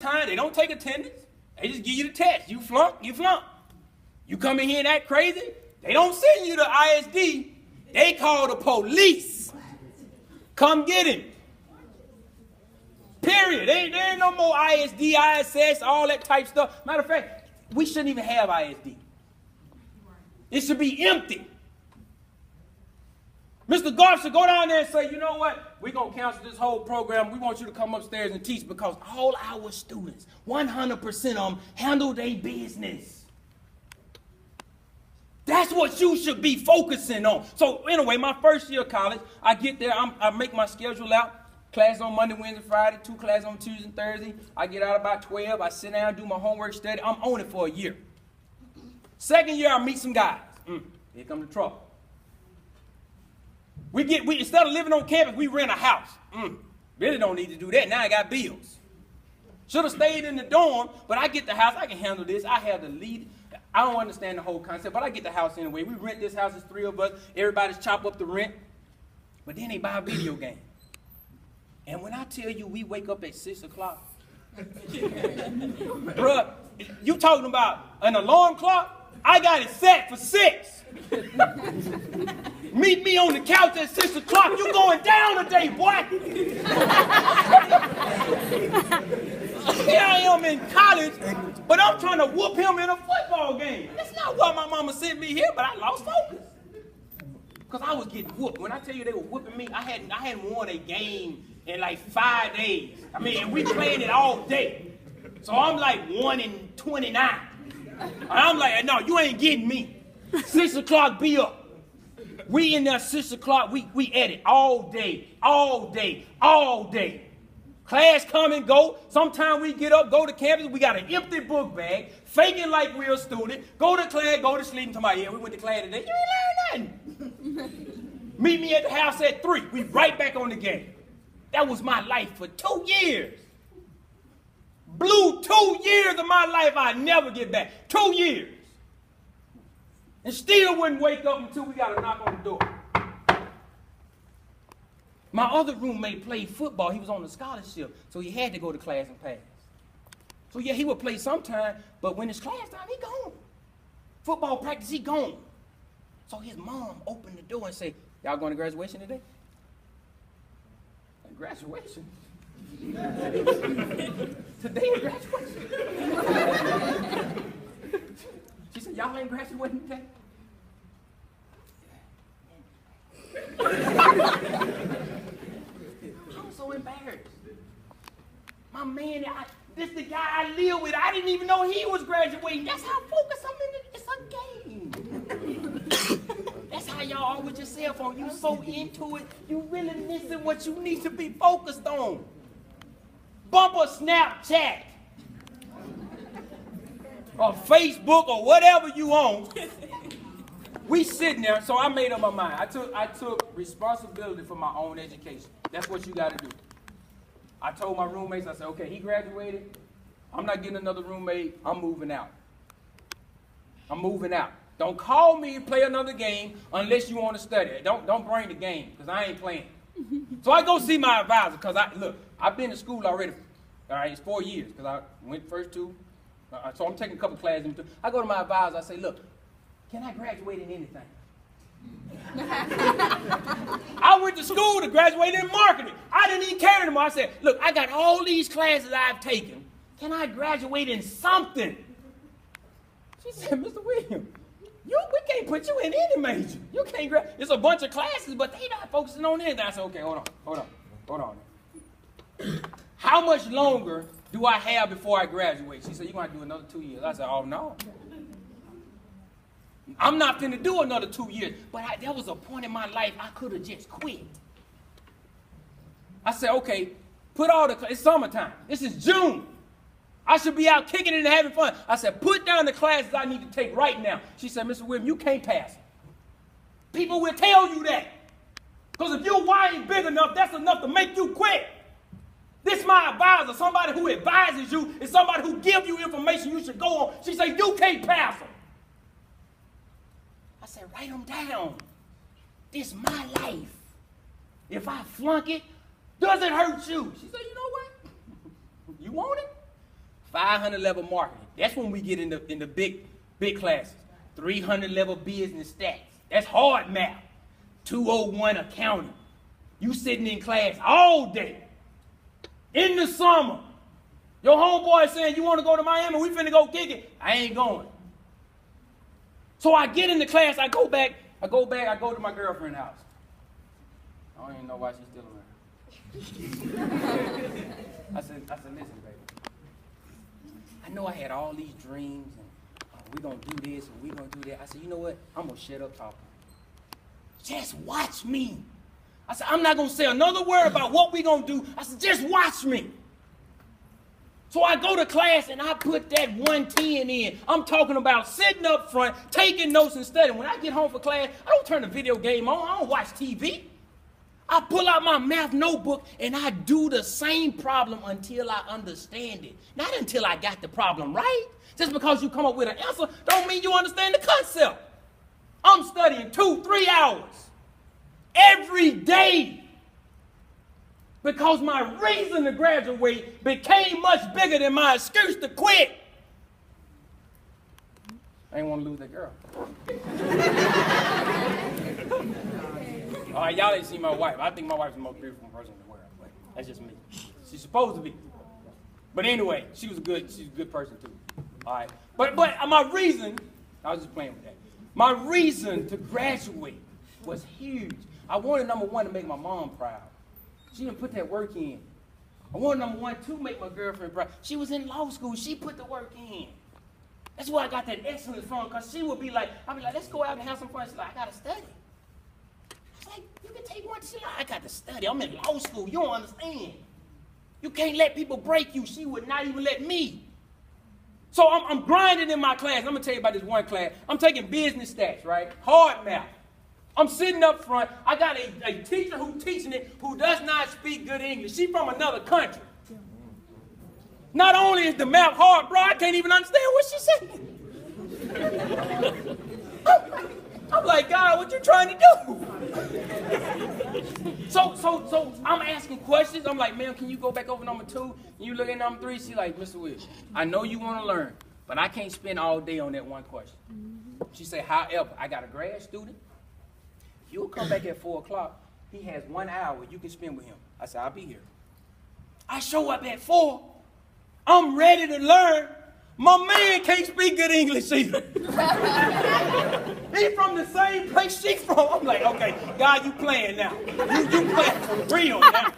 time, they don't take attendance. They just give you the test. You flunk, you flunk. You come in here and act crazy, they don't send you to ISD. They call the police. Come get him. Period. There ain't no more ISD, ISS, all that type stuff. Matter of fact, we shouldn't even have ISD. It should be empty. Mr. Garf should go down there and say, you know what? We're going to cancel this whole program. We want you to come upstairs and teach because all our students, 100% of them, handle their business. That's what you should be focusing on. So anyway, my first year of college, I get there, I make my schedule out. Class on Monday, Wednesday, Friday, 2 classes on Tuesday and Thursday. I get out about 12. I sit down, do my homework, study. I'm on it for a year. Second year, I meet some guys. Here come the trouble. We instead of living on campus, we rent a house. Really don't need to do that. Now I got bills. Should have stayed in the dorm, but I get the house. I can handle this. I have the lead. I don't understand the whole concept, but I get the house anyway. We rent this house. It's 3 of us. Everybody's chop up the rent. But then they buy a video game. And when I tell you we wake up at 6 o'clock, bruh, you talking about an alarm clock? I got it set for 6. Meet me on the couch at 6 o'clock. You going down today, boy. Here I am in college, but I'm trying to whoop him in a football game. That's not what my mama sent me here, but I lost focus. Because I was getting whooped. When I tell you they were whooping me, I hadn't won a game in like 5 days. I mean, and we playing it all day. So I'm like 1-29. And I'm like, no, you ain't getting me. 6 o'clock, be up. We in there 6 o'clock, we at it all day, all day, all day. Class come and go. Sometimes we get up, go to campus, we got an empty book bag, faking like we're a student, go to class, go to sleep, and talking about, yeah, we went to class today. You ain't learned nothing. Meet me at the house at 3. We right back on the game. That was my life for 2 years. Blew 2 years of my life I'd never get back. 2 years. And still wouldn't wake up until we got a knock on the door. My other roommate played football. He was on a scholarship, so he had to go to class and pass. So yeah, he would play sometime, but when it's class time, he gone. Football practice, he gone. So his mom opened the door and said, y'all going to graduation today? Graduation? Today is graduation? She said, y'all ain't graduating today? I'm so embarrassed. My man, this the guy I live with. I didn't even know he was graduating. That's how focused I'm in it. It's a game. That's how y'all are with your cell phone. You so into it, you really missing what you need to be focused on. Bumper Snapchat. Or Facebook or whatever you own. We sitting there, so I made up my mind. I took responsibility for my own education. That's what you got to do. I told my roommates, I said, okay, he graduated. I'm not getting another roommate. I'm moving out. I'm moving out. Don't call me and play another game unless you want to study. Don't bring the game, because I ain't playing. So I go see my advisor, because I've been to school already. All right, it's 4 years, because I went first 2. So I'm taking a couple classes in between. I go to my advisor, I say, look, can I graduate in anything? I went to school to graduate in marketing. I didn't even care anymore. I said, look, I got all these classes I've taken. Can I graduate in something? She said, Mr. Williams, we can't put you in any major. You can't graduate. It's a bunch of classes, but they not focusing on anything. I said, okay, hold on. How much longer do I have before I graduate? She said, you're going to have to do another 2 years. I said, oh, no. I'm not going to do another 2 years. But there was a point in my life I could have just quit. I said, okay, it's summertime. This is June. I should be out kicking it and having fun. I said, put down the classes I need to take right now. She said, Mr. Williams, you can't pass it. People will tell you that. Because if your why ain't big enough, that's enough to make you quit. This is my advisor, somebody who advises you, is somebody who gives you information you should go on. She said, you can't pass them. I said, write them down. This is my life. If I flunk it, does it hurt you? She said, you know what? You want it? 500 level marketing. That's when we get in the big classes. 300 level business stats. That's hard math. 201 accounting. You sitting in class all day. In the summer. Your homeboy saying, you want to go to Miami? We finna go kick it. I ain't going. So I get in the class, I go to my girlfriend's house. I don't even know why she's still around. I said, listen, baby. I know I had all these dreams, and we're going to do this, and we're going to do that. I said, you know what? I'm going to shut up talking. Just watch me. I said, I'm not going to say another word about what we're going to do. I said, just watch me. So I go to class and I put that 110 in. I'm talking about sitting up front, taking notes and studying. When I get home for class, I don't turn the video game on. I don't watch TV. I pull out my math notebook and I do the same problem until I understand it. Not until I got the problem right. Just because you come up with an answer don't mean you understand the concept. I'm studying 2-3 hours every day. Because my reason to graduate became much bigger than my excuse to quit. I ain't want to lose that girl. All right, y'all ain't seen my wife. I think my wife's the most beautiful person in the world. But that's just me. She's supposed to be. But anyway, she's a good person too. All right. But my reason, I was just playing with that. My reason to graduate was huge. I wanted, number one, to make my mom proud. She didn't put that work in. I wanted, number one, to make my girlfriend proud. She was in law school. She put the work in. That's why I got that excellence from, because she would be like, I'd be like, let's go out and have some fun. She's like, I got to study. I was like, you can take one. She's like, I got to study. I'm in law school. You don't understand. You can't let people break you. She would not even let me. So I'm grinding in my class. I'm going to tell you about this one class. I'm taking business stats, right? Hard math. I'm sitting up front. I got a teacher who's teaching it who does not speak good English. She's from another country. Not only is the math hard, bro, I can't even understand what she's saying. I'm like, God, what you trying to do? So I'm asking questions. I'm like, ma'am, can you go back over number 2? And you look at number 3. She's like, Mr. Williams, I know you want to learn, but I can't spend all day on that one question. She said, however, I got a grad student. You'll come back at 4 o'clock. He has 1 hour you can spend with him. I said, I'll be here. I show up at 4. I'm ready to learn. My man can't speak good English either. He from the same place she's from. I'm like, okay, God, you playing now. You playing for real now.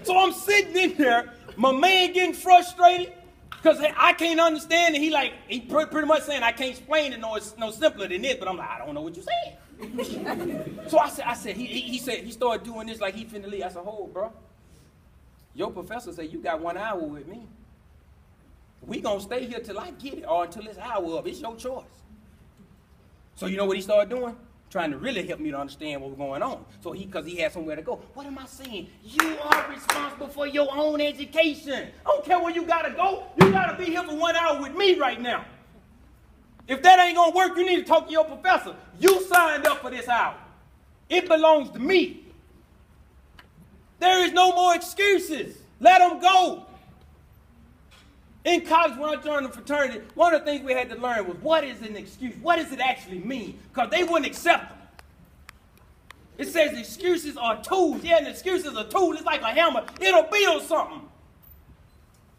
So I'm sitting in there, my man getting frustrated because I can't understand it. He pretty much saying I can't explain it no simpler than this, but I'm like, I don't know what you're saying. So I said, he said, he started doing this like he finna leave. I said, hold, bro. Your professor said you got 1 hour with me. We gonna stay here till I get it or until it's hour up. It's your choice. So you know what he started doing? Trying to really help me to understand what was going on. So because he had somewhere to go. What am I saying? You are responsible for your own education. I don't care where you gotta go. You gotta be here for 1 hour with me right now. If that ain't gonna work, you need to talk to your professor. You signed up for this hour. It belongs to me. There is no more excuses. Let them go. In college, when I joined the fraternity, one of the things we had to learn was what is an excuse? What does it actually mean? Because they wouldn't accept them. It says excuses are tools. Yeah, an excuse is a tool. It's like a hammer. It'll build something.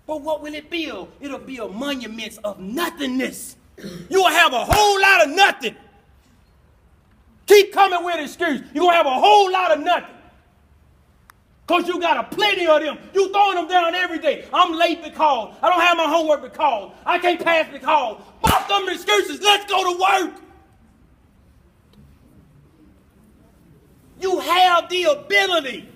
But what will it build? It'll build monuments of nothingness. You'll have a whole lot of nothing. Keep coming with an excuse. You're going to have a whole lot of nothing. Because you got a plenty of them. You throwing them down every day. I'm late because. I don't have my homework because. I can't pass because. Bump them excuses. Let's go to work. You have the ability